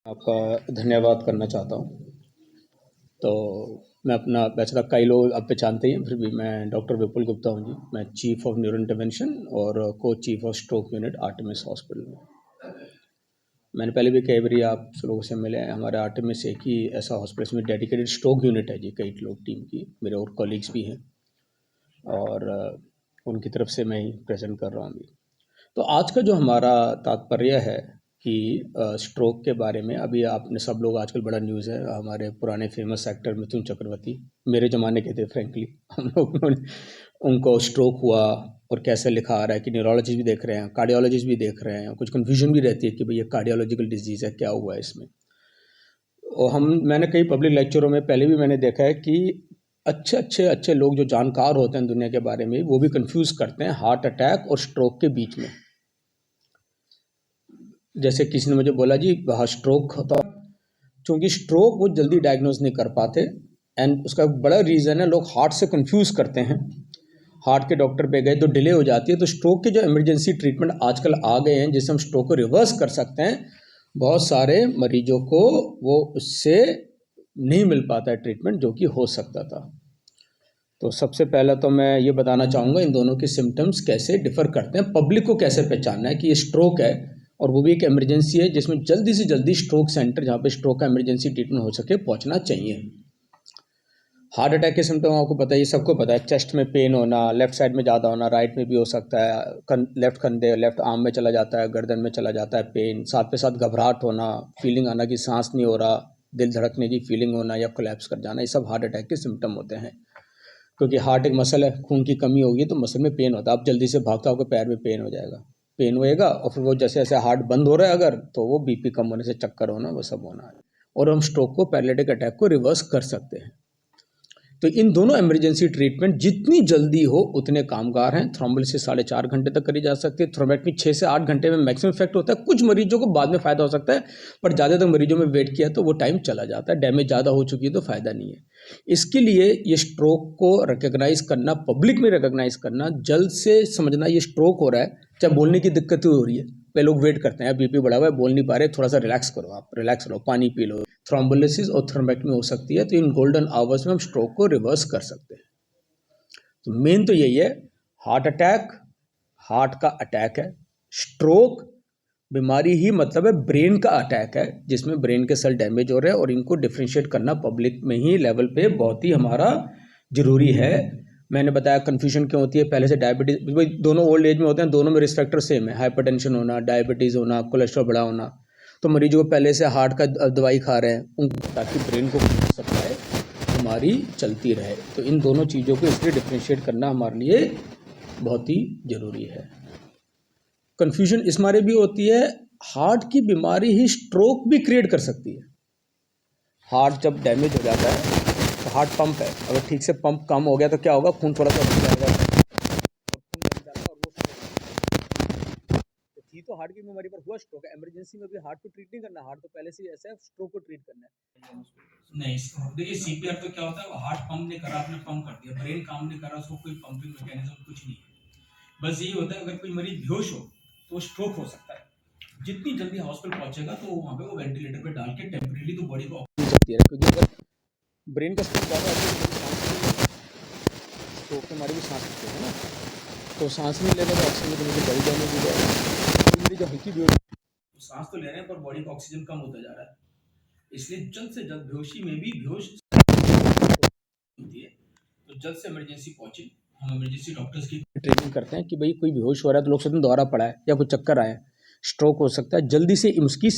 आपका धन्यवाद करना चाहता हूँ। तो मैं अपना वैसे तो कई लोग आप पहचानते ही हैं, फिर भी मैं डॉक्टर विपुल गुप्ता हूँ जी। मैं चीफ ऑफ न्यूरो इंटरवेंशन और को chief of stroke unit Artemis hospital में। मैंने पहले भी कई बार आप लोगों से मिले हैं। हमारे आर्टेमिस एक ही ऐसा हॉस्पिटल में डेडिकेटेड स्ट्रोक यूनिट है जी, कई लोग टीम की, मेरे और कॉलीग्स भी हैं और उनकी तरफ से मैं ही प्रेजेंट कर रहा हूँ अभी। तो आज का जो हमारा तात्पर्य है कि स्ट्रोक के बारे में, अभी आपने सब लोग आजकल बड़ा न्यूज़ है, हमारे पुराने फेमस एक्टर मिथुन चक्रवर्ती, मेरे ज़माने के थे फ्रेंकली, हम लोग उनको स्ट्रोक हुआ और कैसे लिखा आ रहा है कि न्यूरोलॉजिस्ट भी देख रहे हैं, कार्डियोलॉजिस्ट भी देख रहे हैं, कुछ कन्फ्यूजन भी रहती है कि भाई ये कार्डियोलॉजिकल डिजीज़ है, क्या हुआ है इसमें। और मैंने कई पब्लिक लेक्चरों में पहले भी मैंने देखा है कि अच्छे लोग जो जानकार होते हैं दुनिया के बारे में, वो भी कंफ्यूज करते हैं हार्ट अटैक और स्ट्रोक के बीच में। जैसे किसी ने मुझे बोला जी स्ट्रोक होता, क्योंकि स्ट्रोक वो जल्दी डायग्नोज नहीं कर पाते एंड उसका बड़ा रीज़न है, लोग हार्ट से कंफ्यूज करते हैं, हार्ट के डॉक्टर पे गए तो डिले हो जाती है। तो स्ट्रोक के जो इमरजेंसी ट्रीटमेंट आजकल आ गए हैं जिससे हम स्ट्रोक को रिवर्स कर सकते हैं, बहुत सारे मरीजों को वो उससे नहीं मिल पाता है ट्रीटमेंट जो कि हो सकता था। तो सबसे पहले तो मैं ये बताना चाहूँगा इन दोनों के सिम्टम्स कैसे डिफ़र करते हैं, पब्लिक को कैसे पहचानना है कि ये स्ट्रोक है और वो भी एक इमरजेंसी है जिसमें जल्दी से जल्दी स्ट्रोक सेंटर जहाँ पे स्ट्रोक का इमरजेंसी ट्रीटमेंट हो सके पहुँचना चाहिए। हार्ट अटैक के सिम्टम आपको पता है, ये सबको पता है, चेस्ट में पेन होना, लेफ्ट साइड में ज़्यादा होना, राइट में भी हो सकता है, लेफ्ट कंधे लेफ्ट आर्म में चला जाता है, गर्दन में चला जाता है पेन, साथ पे साथ घबराहट होना, फीलिंग आना कि सांस नहीं हो रहा, दिल धड़कने की फीलिंग होना या कोलैप्स कर जाना, ये सब हार्ट अटैक के सिम्टम होते हैं। क्योंकि हार्ट एक मसल है, खून की कमी होगी तो मसल में पेन होता है, आप जल्दी से भागते हो आपके पैर में पेन हो जाएगा, पेन होएगा और फिर वो जैसे जैसे हार्ट बंद हो रहा है अगर, तो वो बीपी कम होने से चक्कर होना, वो सब होना है। और हम स्ट्रोक को, पैरालिटिक अटैक को रिवर्स कर सकते हैं। तो इन दोनों इमरजेंसी ट्रीटमेंट जितनी जल्दी हो उतने कामगार हैं। थ्रोम्बोलिसिस 4.5 घंटे तक करी जा सकती है, थ्रोम्बेक्टमी 6 से 8 घंटे में मैक्सिमम इफेक्ट होता है। कुछ मरीजों को बाद में फ़ायदा हो सकता है, पर ज़्यादातर मरीजों में वेट किया तो वो टाइम चला जाता है, डैमेज ज़्यादा हो चुकी है तो फ़ायदा नहीं है। इसके लिए ये स्ट्रोक को रिकग्नाइज करना, पब्लिक में रिकग्नाइज करना, जल्द से समझना ये स्ट्रोक हो रहा है, चाहे बोलने की दिक्कत हो रही है, कई लोग वेट करते हैं, बीपी बढ़ा हुआ है, बोल नहीं पा रहे, थोड़ा सा रिलैक्स करो, आप रिलैक्स रहो, पानी पी लो। थ्रोम्बोलिसिस और थ्रोम्बेक्टमी हो सकती है, तो इन गोल्डन आवर्स में हम स्ट्रोक को रिवर्स कर सकते हैं। तो मेन तो यही है, हार्ट अटैक हार्ट का अटैक है, स्ट्रोक बीमारी ही मतलब है ब्रेन का अटैक है, जिसमें ब्रेन के सेल डैमेज हो रहे हैं और इनको डिफ्रेंशिएट करना पब्लिक में ही लेवल पे बहुत ही हमारा जरूरी है। मैंने बताया कन्फ्यूजन क्यों होती है, पहले से डायबिटीज, दोनों ओल्ड एज में होते हैं, दोनों में रिस्क फैक्टर सेम है, हाइपरटेंशन होना, डायबिटीज़ होना, कोलेस्ट्रॉल बढ़ा होना। तो मरीजों को पहले से हार्ट का दवाई खा रहे हैं उनको, ताकि ब्रेन को सप्लाई हमारी चलती रहे। तो इन दोनों चीज़ों को इसलिए डिफ्रेंशिएट करना हमारे लिए बहुत ही ज़रूरी है। कन्फ्यूजन इस मारे भी होती है, हार्ट की बीमारी ही स्ट्रोक भी क्रिएट कर सकती है। हार्ट जब डैमेज हो जाता है तो हार्ट पंप है, अगर ठीक से पंप कम हो गया तो क्या होगा, खून थोड़ा सा बढ़ जाएगा और खून जम जाता है और वो तो थी तो हार्ट की बीमारी पर हुआ स्ट्रोक है। इमरजेंसी में भी हार्ट को ट्रीट नहीं करना, हार्ट तो पहले से ही ऐसा है, स्ट्रोक को ट्रीट करना है। नहीं, देखिए सीपीआर तो क्या होता है, हार्ट पंप नहीं कर रहा, आपने पंप कर दिया, ब्रेन काम नहीं कर रहा, उसको कोई पंपिंग मैकेनिज्म कुछ नहीं है। बस यही होता है, अगर कोई मरीज बेहोश हो तो स्ट्रोक हो सकता है, जितनी जल्दी हॉस्पिटल पहुंचेगा तो वहाँ पे वो वेंटिलेटर पे डाल के टेम्परेरी तो बॉडी को चलती है, क्योंकि अगर ब्रेन का स्ट्रोक ज़्यादा स्ट्रोक के हमारे भी सांस लेते हैं ना, तो सांस नहीं लेगा तो ऑक्सीजन की मुझे बड़ी डैमेज हो जाएगी। मेरी जो हल्की बेहोश, तो सांस तो ले रहे हैं पर बॉडी का ऑक्सीजन कम होता जा रहा है, इसलिए जल्द से जल्द बेहोशी में भी बेहोश होती है तो जल्द से इमरजेंसी पहुंचे। हम इमरजेंसी डॉक्टर्स की ट्रेनिंग करते हैं कि भाई कोई बेहोश हो रहा है तो लोग सोचते हैं दोबारा पड़ा है या कुछ चक्कर आए, स्ट्रोक हो सकता है, जल्दी से उसकी